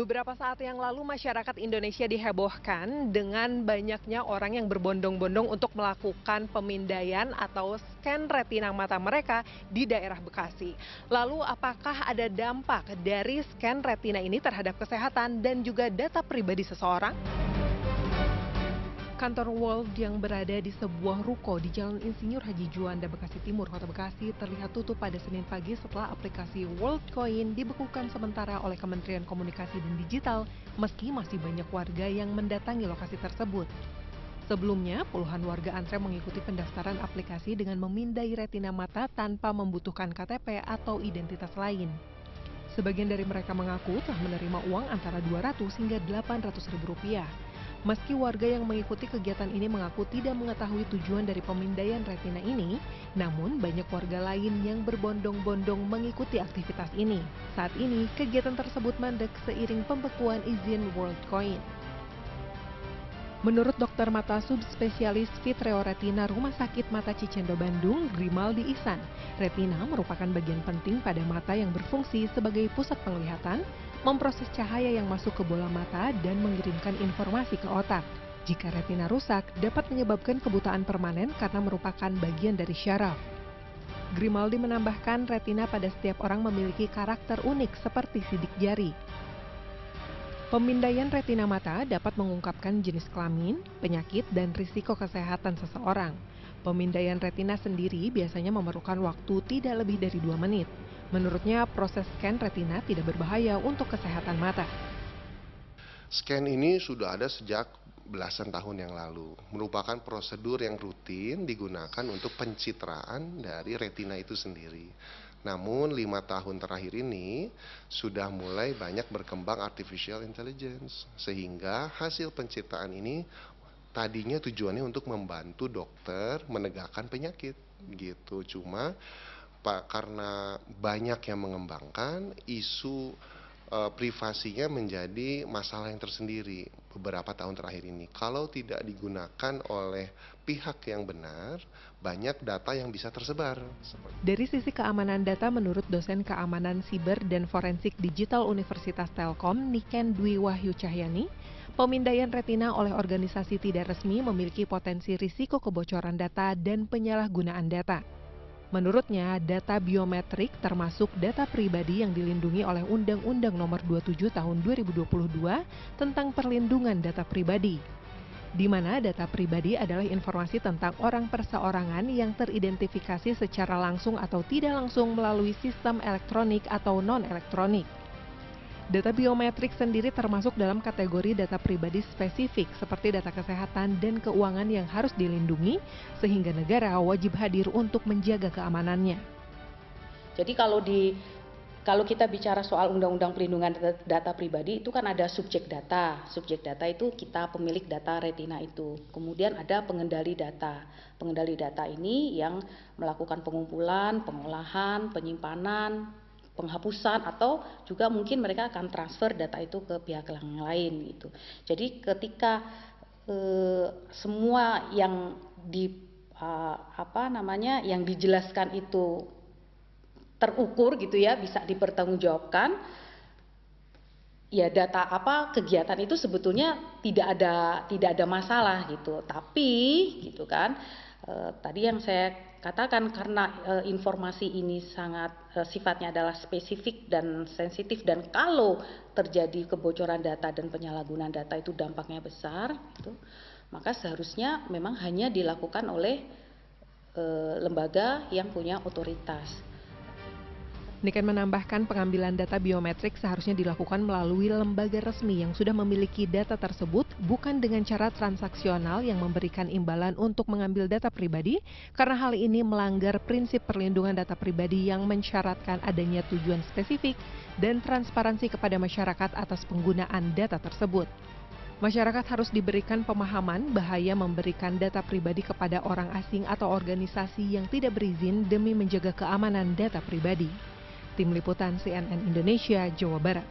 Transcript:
Beberapa saat yang lalu masyarakat Indonesia dihebohkan dengan banyaknya orang yang berbondong-bondong untuk melakukan pemindaian atau scan retina mata mereka di daerah Bekasi. Lalu apakah ada dampak dari scan retina ini terhadap kesehatan dan juga data pribadi seseorang? Kantor World yang berada di sebuah ruko di Jalan Insinyur Haji Juanda, Bekasi Timur, Kota Bekasi terlihat tutup pada Senin pagi setelah aplikasi World Coin dibekukan sementara oleh Kementerian Komunikasi dan Digital meski masih banyak warga yang mendatangi lokasi tersebut. Sebelumnya, puluhan warga antre mengikuti pendaftaran aplikasi dengan memindai retina mata tanpa membutuhkan KTP atau identitas lain. Sebagian dari mereka mengaku telah menerima uang antara Rp200 hingga Rp800.000. Meski warga yang mengikuti kegiatan ini mengaku tidak mengetahui tujuan dari pemindaian retina ini, namun banyak warga lain yang berbondong-bondong mengikuti aktivitas ini. Saat ini, kegiatan tersebut mandek seiring pembekuan izin World Coin. Menurut dokter mata subspesialis Vitreoretina Rumah Sakit Mata Cicendo Bandung, Grimaldi Ihsan, retina merupakan bagian penting pada mata yang berfungsi sebagai pusat penglihatan, memproses cahaya yang masuk ke bola mata dan mengirimkan informasi ke otak. Jika retina rusak, dapat menyebabkan kebutaan permanen karena merupakan bagian dari syaraf. Grimaldi menambahkan retina pada setiap orang memiliki karakter unik seperti sidik jari. Pemindaian retina mata dapat mengungkapkan jenis kelamin, penyakit, dan risiko kesehatan seseorang. Pemindaian retina sendiri biasanya memerlukan waktu tidak lebih dari 2 menit. Menurutnya, proses scan retina tidak berbahaya untuk kesehatan mata. Scan ini sudah ada sejak belasan tahun yang lalu. Merupakan prosedur yang rutin digunakan untuk pencitraan dari retina itu sendiri. Namun 5 tahun terakhir ini sudah mulai banyak berkembang artificial intelligence. Sehingga hasil pencitraan ini tadinya tujuannya untuk membantu dokter menegakkan penyakit. Gitu. Cuma karena banyak yang mengembangkan, isu privasinya menjadi masalah yang tersendiri beberapa tahun terakhir ini. Kalau tidak digunakan oleh pihak yang benar, banyak data yang bisa tersebar. Dari sisi keamanan data, menurut dosen keamanan siber dan forensik digital Universitas Telkom, Niken Dwi Wahyu Cahyani, pemindaian retina oleh organisasi tidak resmi memiliki potensi risiko kebocoran data dan penyalahgunaan data. Menurutnya, data biometrik termasuk data pribadi yang dilindungi oleh Undang-Undang Nomor 27 Tahun 2022 tentang perlindungan data pribadi, di mana data pribadi adalah informasi tentang orang perseorangan yang teridentifikasi secara langsung atau tidak langsung melalui sistem elektronik atau non-elektronik. Data biometrik sendiri termasuk dalam kategori data pribadi spesifik seperti data kesehatan dan keuangan yang harus dilindungi, sehingga negara wajib hadir untuk menjaga keamanannya. Jadi kalau kita bicara soal Undang-Undang Perlindungan Data Pribadi itu kan ada subjek data. Subjek data itu kita pemilik data retina itu. Kemudian ada pengendali data. Pengendali data ini yang melakukan pengumpulan, pengolahan, penyimpanan, penghapusan, atau juga mungkin mereka akan transfer data itu ke pihak yang lain gitu. Jadi ketika semua yang yang dijelaskan itu terukur gitu ya, bisa dipertanggungjawabkan, ya data kegiatan itu sebetulnya tidak ada masalah gitu. Tapi gitu kan, tadi yang saya katakan karena informasi ini sangat sifatnya adalah spesifik dan sensitif, dan kalau terjadi kebocoran data dan penyalahgunaan data itu dampaknya besar gitu, maka seharusnya memang hanya dilakukan oleh lembaga yang punya otoritas. Niken menambahkan pengambilan data biometrik seharusnya dilakukan melalui lembaga resmi yang sudah memiliki data tersebut, bukan dengan cara transaksional yang memberikan imbalan untuk mengambil data pribadi, karena hal ini melanggar prinsip perlindungan data pribadi yang mensyaratkan adanya tujuan spesifik dan transparansi kepada masyarakat atas penggunaan data tersebut. Masyarakat harus diberikan pemahaman bahaya memberikan data pribadi kepada orang asing atau organisasi yang tidak berizin demi menjaga keamanan data pribadi. Tim Liputan CNN Indonesia, Jawa Barat.